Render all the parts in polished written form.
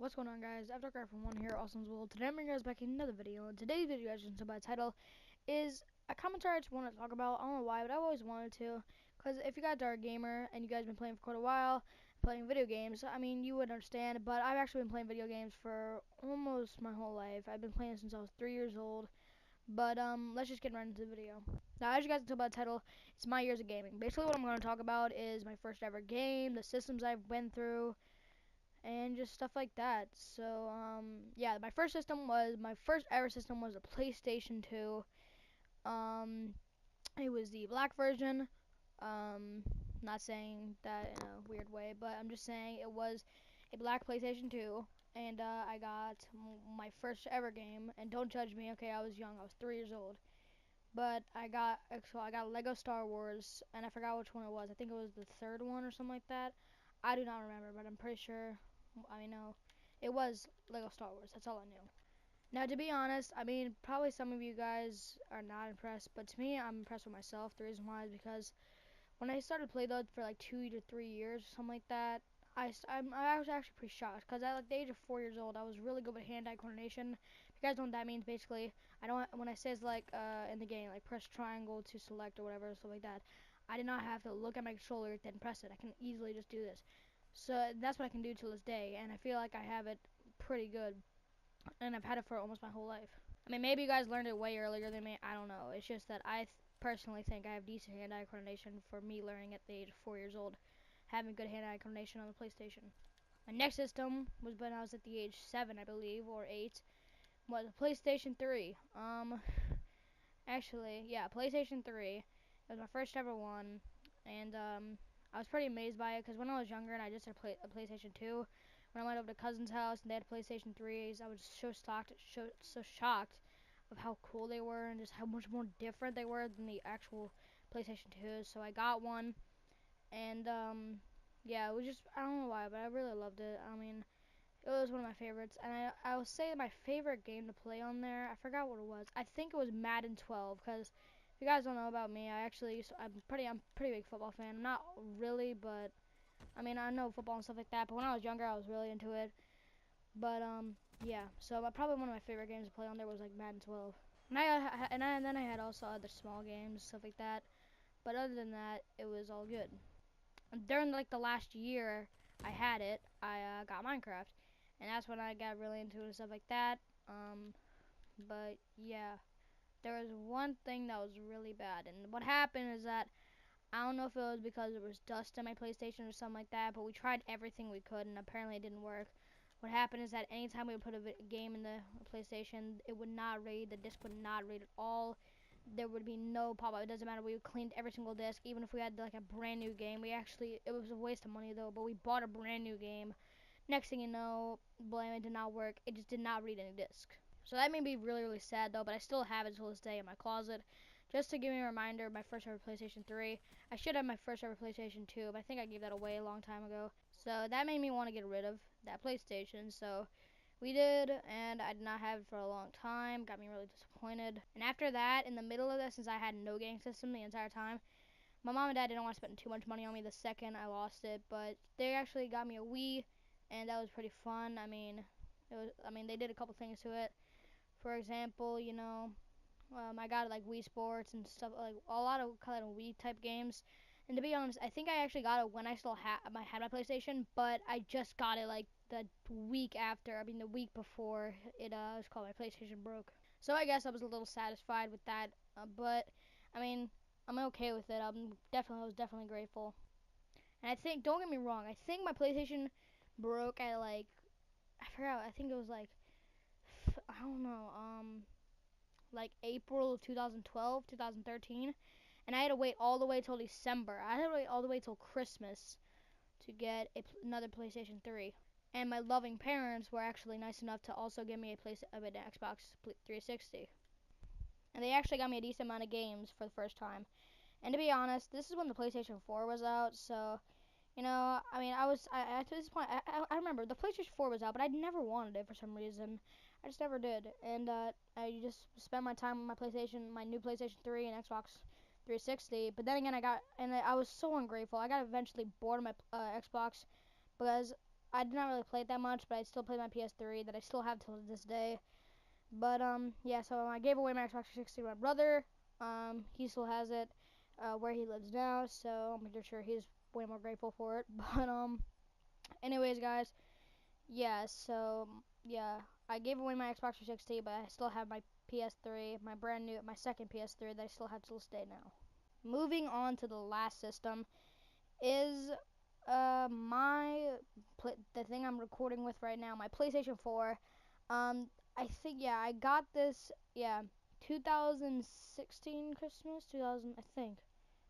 What's going on, guys? Aftercraft1 here, Awesome's World. Today I'm bringing you guys back another video, and today's video, as you can tell by the title, is a commentary I just want to talk about. I don't know why, but I've always wanted to, because if you guys are a gamer, and you guys have been playing for quite a while, playing video games, I mean, you would understand, but I've actually been playing video games for almost my whole life. I've been playing since I was 3 years old, but let's just get right into the video. Now, as you guys can tell by the title, it's my years of gaming. Basically, what I'm going to talk about is my first ever game, the systems I've been through, and just stuff like that. So yeah, my first ever system was a PlayStation 2. It was the black version. Not saying that in a weird way, but I'm just saying it was a black PlayStation 2, and I got my first ever game. And don't judge me, okay? I was young. I was 3 years old. But I got Lego Star Wars, and I forgot which one it was. I think it was the third one or something like that. I do not remember, but I'm pretty sure. I know it was Lego Star Wars. That's all I knew. Now, to be honest, I mean, probably some of you guys are not impressed, but to me, I'm impressed with myself. The reason why is because when I started playing those for like 2 to 3 years or something like that, I was actually pretty shocked because at like the age of 4 years old, I was really good with hand-eye coordination. If you guys know what that means, basically, I don't when I says like in the game like press triangle to select or whatever stuff like that, I did not have to look at my controller then press it. I can easily just do this. So that's what I can do to this day, and I feel like I have it pretty good, and I've had it for almost my whole life. I mean, maybe you guys learned it way earlier than me. I don't know. It's just that I personally think I have decent hand-eye coordination for me learning at the age of 4 years old, having good hand-eye coordination on the PlayStation. My next system was when I was at the age 7, I believe, or 8, was a PlayStation 3. Actually, yeah, PlayStation 3. It was my first ever one, and I was pretty amazed by it because when I was younger and I just had a PlayStation 2, when I went over to cousin's house and they had PlayStation 3s, I was so shocked of how cool they were and just how much more different they were than the actual PlayStation 2s. So I got one, and yeah, it was just, I don't know why, but I really loved it. I mean, it was one of my favorites, and I will say my favorite game to play on there, I forgot what it was. I think it was Madden 12, because if you guys don't know about me, I'm pretty big football fan. Not really, but I mean, I know football and stuff like that, but when I was younger, I was really into it. But yeah, so probably one of my favorite games to play on there was like Madden 12. And then I had also other small games, stuff like that. But other than that, it was all good. And during like the last year I had it, I got Minecraft, and that's when I got really into it and stuff like that. But yeah, there was one thing that was really bad, and what happened is that I don't know if it was because there was dust in my PlayStation or something like that, but we tried everything we could, and apparently it didn't work. What happened is that anytime we would put a game in the PlayStation, it would not read, the disc would not read at all. There would be no pop-up. It doesn't matter. We cleaned every single disc, even if we had like a brand new game. It was a waste of money though, but we bought a brand new game. Next thing you know, blame it did not work. It just did not read any disc. So that made me really, really sad though, but I still have it to this day in my closet. Just to give me a reminder of my first ever PlayStation 3. I should have my first ever PlayStation 2, but I think I gave that away a long time ago. So that made me want to get rid of that PlayStation. So we did, and I did not have it for a long time. Got me really disappointed. And after that, in the middle of this, since I had no game system the entire time, my mom and dad didn't want to spend too much money on me the second I lost it, but they actually got me a Wii, and that was pretty fun. They did a couple things to it. For example, I got like Wii Sports and stuff, like a lot of kind of Wii type games. And to be honest, I think I actually got it when I still had my PlayStation, but I just got it like the week after. I mean, the week before it was called my PlayStation broke. So I guess I was a little satisfied with that. But I mean, I'm okay with it. I was definitely grateful. And I think, don't get me wrong, I think my PlayStation broke at like, I forgot. I think it was like, I don't know, like April of 2012, 2013, and I had to wait all the way till December. I had to wait all the way till Christmas to get another PlayStation 3. And my loving parents were actually nice enough to also give me an Xbox 360. And they actually got me a decent amount of games for the first time. And to be honest, this is when the PlayStation 4 was out, so I mean, at this point, I remember the PlayStation 4 was out, but I never wanted it for some reason. I just never did, and I just spent my time on my PlayStation, my new PlayStation 3 and Xbox 360. But then again, I was so ungrateful. I got eventually bored of my Xbox because I did not really play it that much, but I still play my PS3 that I still have till this day. But yeah, so I gave away my Xbox 360 to my brother. He still has it where he lives now, so I'm pretty sure he's way more grateful for it. But anyways, guys, yeah, so yeah, I gave away my Xbox 360, but I still have my PS3, my second PS3 that I still have to this day now. Moving on to the last system is the thing I'm recording with right now, my PlayStation 4. I think, yeah, I got this, yeah, 2016 Christmas, 2000, I think.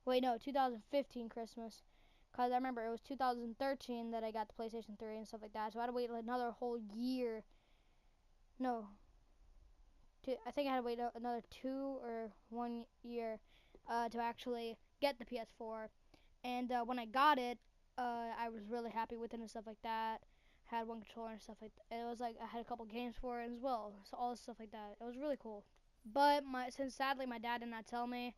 Wait, no, 2015 Christmas. Because I remember it was 2013 that I got the PlayStation 3 and stuff like that. So I had to wait another whole year. No, I think I had to wait another 2 or 1 year to actually get the PS4. And when I got it, I was really happy with it and stuff like that. Had one controller and stuff like that. It was like I had a couple games for it as well. So all this stuff like that. It was really cool. But since sadly my dad did not tell me,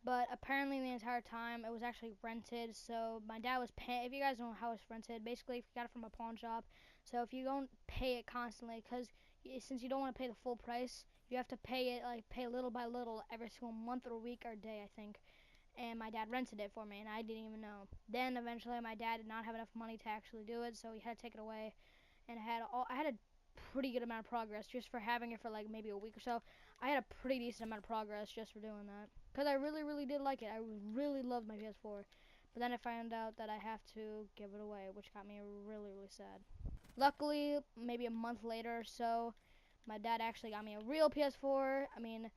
but apparently the entire time it was actually rented. So my dad was paying. If you guys don't know how it's rented, basically if you got it from a pawn shop. So if you don't pay it constantly, because since you don't want to pay the full price, you have to pay it pay little by little every single month or week or day, I think. And my dad rented it for me, and I didn't even know. Then eventually my dad did not have enough money to actually do it, so he had to take it away. And I had a pretty good amount of progress just for having it for like maybe a week or so. I had a pretty decent amount of progress just for doing that. Because I really, really did like it. I really loved my PS4. But then I found out that I have to give it away, which got me really, really sad. Luckily, maybe a month later or so, my dad actually got me a real PS4. I mean,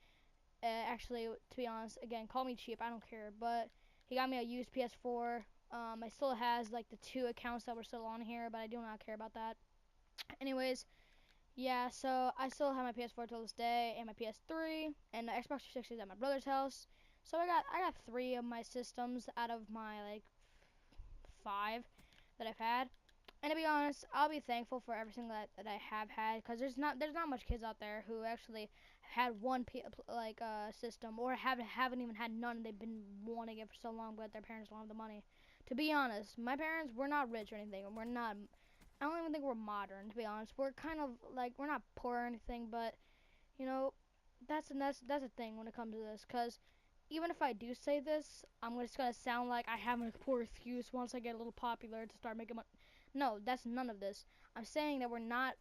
actually, to be honest, again, call me cheap, I don't care. But he got me a used PS4. I still has like the 2 accounts that were still on here, but I do not care about that. Anyways, yeah, so I still have my PS4 till this day, and my PS3, and the Xbox 360 is at my brother's house. So I got 3 of my systems out of my like 5 that I've had. And to be honest, I'll be thankful for everything that I have had, because there's not much kids out there who actually had one system, or haven't even had none. They've been wanting it for so long, but their parents don't have the money. To be honest, my parents, we're not rich or anything, and we're not. I don't even think we're modern. To be honest, we're kind of like, we're not poor or anything, but you know, that's a thing when it comes to this, because even if I do say this, I'm just gonna sound like I have a poor excuse once I get a little popular to start making money. No, that's none of this. I'm saying that we're not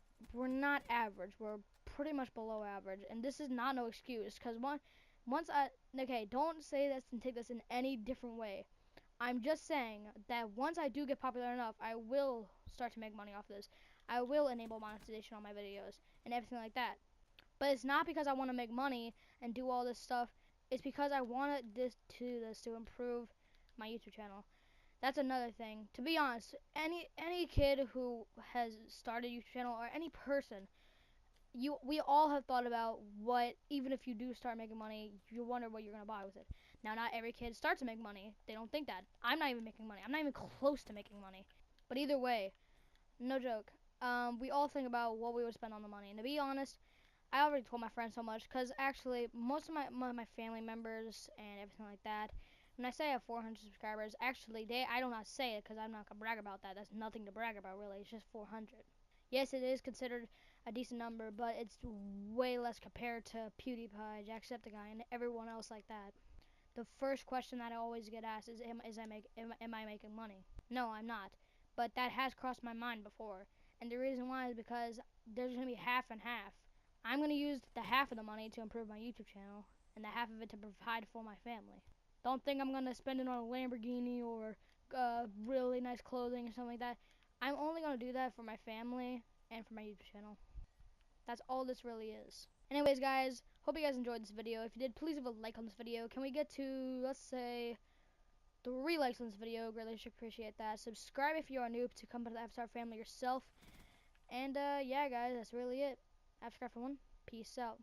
average. We're pretty much below average, and this is not no excuse. Cause once I okay, don't say this and take this in any different way. I'm just saying that once I do get popular enough, I will start to make money off this. I will enable monetization on my videos and everything like that. But it's not because I want to make money and do all this stuff. It's because I wanted this to improve my YouTube channel. That's another thing. To be honest, any kid who has started a YouTube channel, or any person, we all have thought about what, even if you do start making money, you wonder what you're gonna buy with it. Now, not every kid starts to make money. They don't think that. I'm not even making money. I'm not even close to making money. But either way, no joke. We all think about what we would spend on the money. And to be honest, I already told my friends so much, because actually most of my family members and everything like that, when I say I have 400 subscribers, actually I do not say it because I'm not gonna brag about that. That's nothing to brag about, really. It's just 400. Yes, it is considered a decent number, but it's way less compared to PewDiePie, Jacksepticeye, and everyone else like that. The first question that I always get asked is, am I making money? No, I'm not. But that has crossed my mind before, and the reason why is because there's gonna be half and half. I'm going to use the half of the money to improve my YouTube channel, and the half of it to provide for my family. Don't think I'm going to spend it on a Lamborghini or really nice clothing or something like that. I'm only going to do that for my family and for my YouTube channel. That's all this really is. Anyways, guys, hope you guys enjoyed this video. If you did, please leave a like on this video. Can we get to, let's say, 3 likes on this video? Greatly appreciate that. Subscribe if you are new to come to the F-Star family yourself. And yeah, guys, that's really it. Subscribe for one. Peace out.